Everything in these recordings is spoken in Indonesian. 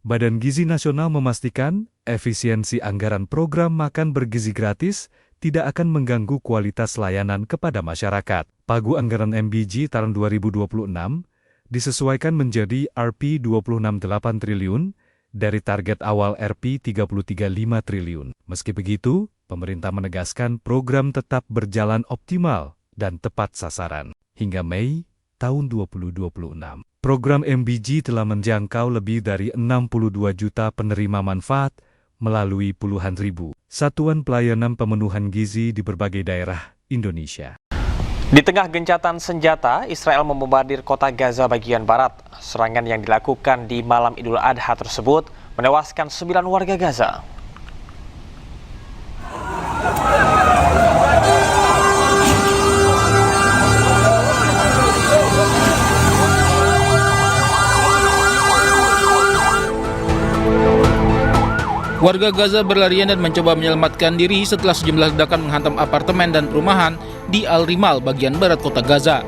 Badan Gizi Nasional memastikan efisiensi anggaran program makan bergizi gratis tidak akan mengganggu kualitas layanan kepada masyarakat. Pagu anggaran MBG tahun 2026 disesuaikan menjadi Rp26.8 triliun dari target awal Rp33.5 triliun. Meski begitu, pemerintah menegaskan program tetap berjalan optimal dan tepat sasaran. Hingga Mei tahun 2026, program MBG telah menjangkau lebih dari 62 juta penerima manfaat melalui puluhan ribu satuan pelayanan pemenuhan gizi di berbagai daerah Indonesia. Di tengah gencatan senjata, Israel membombardir kota Gaza bagian barat. Serangan yang dilakukan di malam Idul Adha tersebut menewaskan 9 warga Gaza. Warga Gaza berlarian dan mencoba menyelamatkan diri setelah sejumlah ledakan menghantam apartemen dan perumahan di Al-Rimal bagian barat kota Gaza.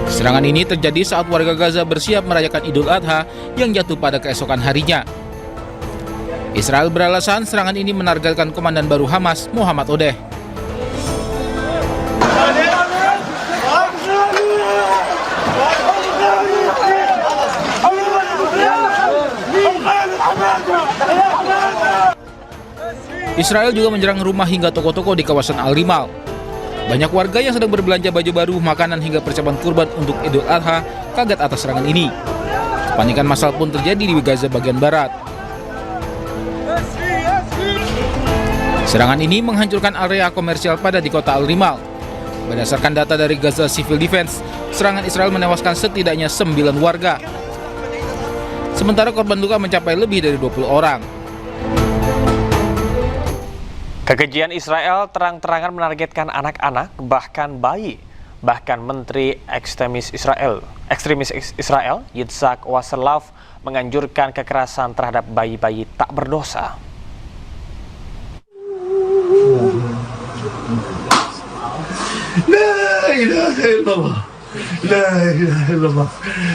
Serangan ini terjadi saat warga Gaza bersiap merayakan Idul Adha yang jatuh pada keesokan harinya. Israel beralasan serangan ini menargetkan komandan baru Hamas, Muhammad Odeh. Israel juga menyerang rumah hingga toko-toko di kawasan Al-Rimal. Banyak warga yang sedang berbelanja baju baru, makanan hingga persiapan kurban untuk Idul Adha kaget atas serangan ini. Kepanikan massal pun terjadi di Gaza bagian barat. Serangan ini menghancurkan area komersial padat di kota Al-Rimal. Berdasarkan data dari Gaza Civil Defense, serangan Israel menewaskan setidaknya 9 warga. Sementara korban luka mencapai lebih dari 20 orang. Kekejian Israel terang-terangan menargetkan anak-anak, bahkan bayi. Bahkan Menteri Ekstremis Israel, Yitzhak Wasserlauf, menganjurkan kekerasan terhadap bayi-bayi tak berdosa. La ilaha illallah. La ilaha illallah.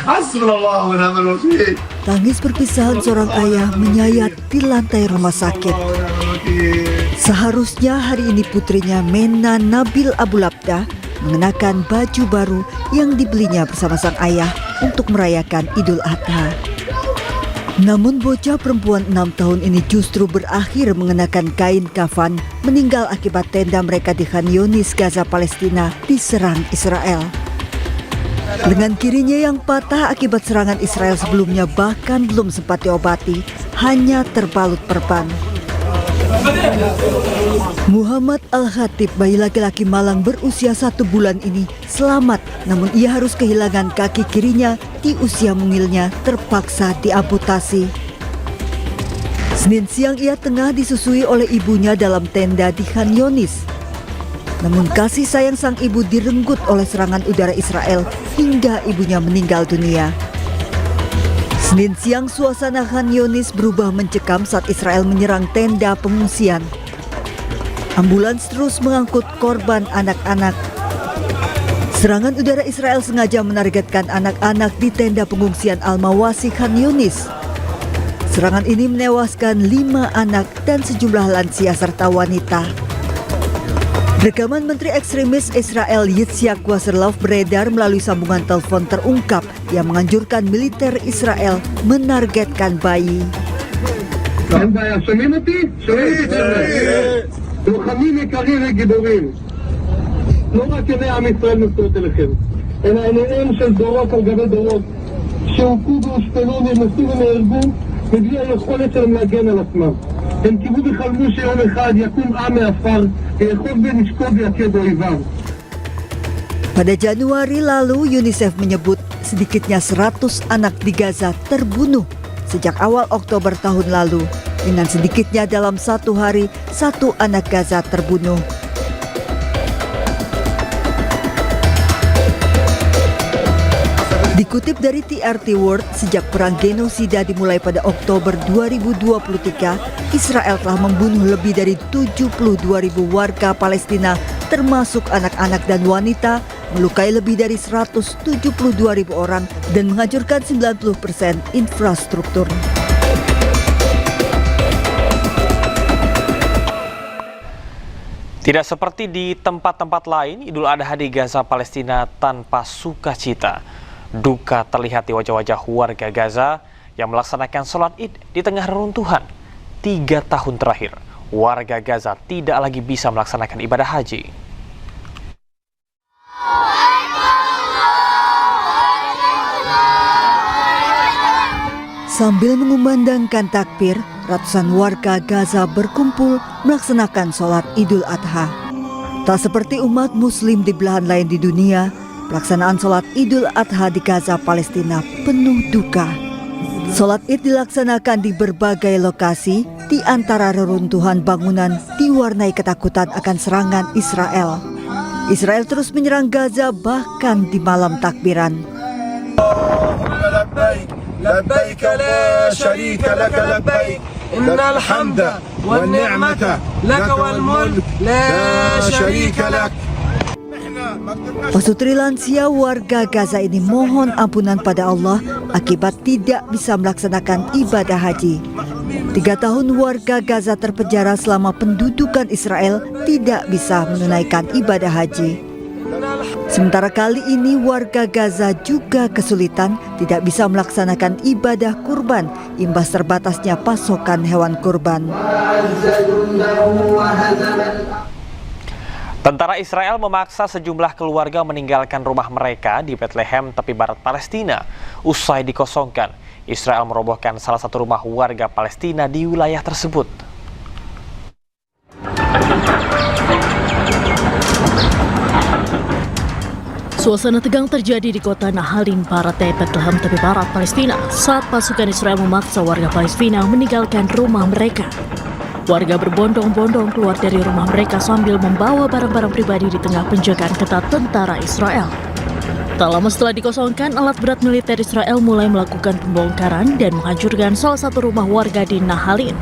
Hasbunallah wa ni'mal wakil. Tangis perpisahan seorang ayah menyayat di lantai rumah sakit. Seharusnya hari ini putrinya Mena Nabil Abu Labda mengenakan baju baru yang dibelinya bersama sang ayah untuk merayakan Idul Adha. Namun bocah perempuan 6 tahun ini justru berakhir mengenakan kain kafan meninggal akibat tenda mereka di Khan Yunis, Gaza, Palestina diserang Israel. Lengan kirinya yang patah akibat serangan Israel sebelumnya bahkan belum sempat diobati, hanya terbalut perban. Muhammad Al-Khatib, bayi laki-laki malang berusia 1 bulan ini selamat, namun ia harus kehilangan kaki kirinya di usia mungilnya, terpaksa diamputasi. Senin siang ia tengah disusui oleh ibunya dalam tenda di Khan Yunis. Namun kasih sayang sang ibu direnggut oleh serangan udara Israel hingga ibunya meninggal dunia. Senin siang suasana Khan Yunis berubah mencekam saat Israel menyerang tenda pengungsian. Ambulans terus mengangkut korban anak-anak. Serangan udara Israel sengaja menargetkan anak-anak di tenda pengungsian Al-Mawasi Khan Yunis. Serangan ini menewaskan 5 anak dan sejumlah lansia serta wanita. Rekaman Menteri Ekstremis Israel Yitzhak Wasserlauf beredar melalui sambungan telepon terungkap yang menganjurkan militer Israel menargetkan bayi. לוחמים יקרים וגיבורים, לא רק עיני עם ישראל נשואות אליכם, אלא עיניהם של דורות על גבי דורות שהוכו והושפלו ונרמסו ונהרגו מבלי היכולת שלהם להגן על עצמם. הם קיוו וחלמו שיום אחד יקום עם מעפר ויאחוז בנשקו ויכה באויביו. Pada Januari lalu, UNICEF menyebut sedikitnya 100 anak di Gaza terbunuh sejak awal Oktober tahun lalu. Dengan sedikitnya dalam 1 hari, 1 anak Gaza terbunuh. Dikutip dari TRT World, sejak perang genosida dimulai pada Oktober 2023, Israel telah membunuh lebih dari 72.000 warga Palestina, termasuk anak-anak dan wanita, melukai lebih dari 172.000 orang, dan menghancurkan 90% infrastruktur. Tidak seperti di tempat-tempat lain, Idul Adha di Gaza, Palestina tanpa sukacita. Duka terlihat di wajah-wajah warga Gaza yang melaksanakan sholat Id di tengah reruntuhan. 3 tahun terakhir, warga Gaza tidak lagi bisa melaksanakan ibadah haji. Sambil mengumandangkan takbir, ratusan warga Gaza berkumpul melaksanakan sholat Idul Adha. Tak seperti umat muslim di belahan lain di dunia, pelaksanaan sholat Idul Adha di Gaza, Palestina penuh duka. Sholat Id dilaksanakan di berbagai lokasi, di antara reruntuhan bangunan diwarnai ketakutan akan serangan Israel. Israel terus menyerang Gaza bahkan di malam takbiran. لبيك لا شريك لك لبيك إن الحمد والنعمة لك والملك لا شريك لك. Pasutri lansia warga Gaza ini mohon ampunan pada Allah akibat tidak bisa melaksanakan ibadah haji. 3 tahun warga Gaza terpenjara selama pendudukan Israel tidak bisa menunaikan ibadah haji. Sementara kali ini warga Gaza juga kesulitan tidak bisa melaksanakan ibadah kurban imbas terbatasnya pasokan hewan kurban. Tentara Israel memaksa sejumlah keluarga meninggalkan rumah mereka di Bethlehem, tepi barat Palestina. Usai dikosongkan, Israel merobohkan salah satu rumah warga Palestina di wilayah tersebut. Suasana tegang terjadi di kota Nahalin, Barat Bethlehem, tepi barat Palestina saat pasukan Israel memaksa warga Palestina meninggalkan rumah mereka. Warga berbondong-bondong keluar dari rumah mereka sambil membawa barang-barang pribadi di tengah penjagaan ketat tentara Israel. Tak lama setelah dikosongkan, alat berat militer Israel mulai melakukan pembongkaran dan menghancurkan salah satu rumah warga di Nahalin.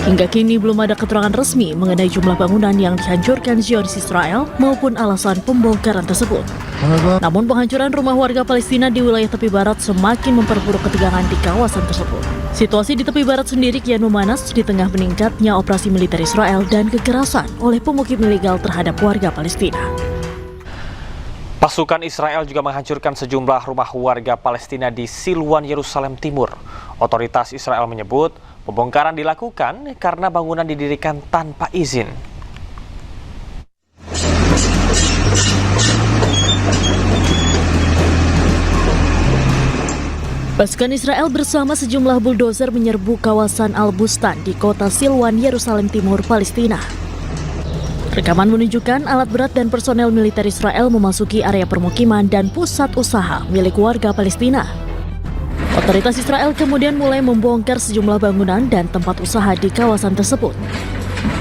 Hingga kini belum ada keterangan resmi mengenai jumlah bangunan yang dihancurkan Zionis Israel maupun alasan pembongkaran tersebut. Namun penghancuran rumah warga Palestina di wilayah tepi barat semakin memperburuk ketegangan di kawasan tersebut. Situasi di tepi barat sendiri kian memanas di tengah meningkatnya operasi militer Israel dan kekerasan oleh pemukim ilegal terhadap warga Palestina. Pasukan Israel juga menghancurkan sejumlah rumah warga Palestina di Silwan, Yerusalem Timur. Otoritas Israel menyebut pembongkaran dilakukan karena bangunan didirikan tanpa izin. Pasukan Israel bersama sejumlah buldozer menyerbu kawasan Al-Bustan di kota Silwan, Yerusalem Timur, Palestina. Rekaman menunjukkan alat berat dan personel militer Israel memasuki area permukiman dan pusat usaha milik warga Palestina. Otoritas Israel kemudian mulai membongkar sejumlah bangunan dan tempat usaha di kawasan tersebut.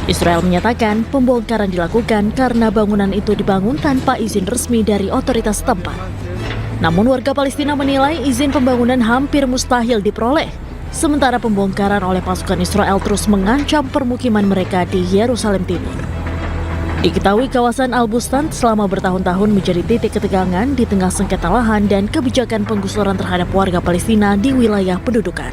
Israel menyatakan pembongkaran dilakukan karena bangunan itu dibangun tanpa izin resmi dari otoritas setempat. Namun warga Palestina menilai izin pembangunan hampir mustahil diperoleh, sementara pembongkaran oleh pasukan Israel terus mengancam permukiman mereka di Yerusalem Timur. Diketahui kawasan Al-Bustan selama bertahun-tahun menjadi titik ketegangan di tengah sengketa lahan dan kebijakan penggusuran terhadap warga Palestina di wilayah pendudukan.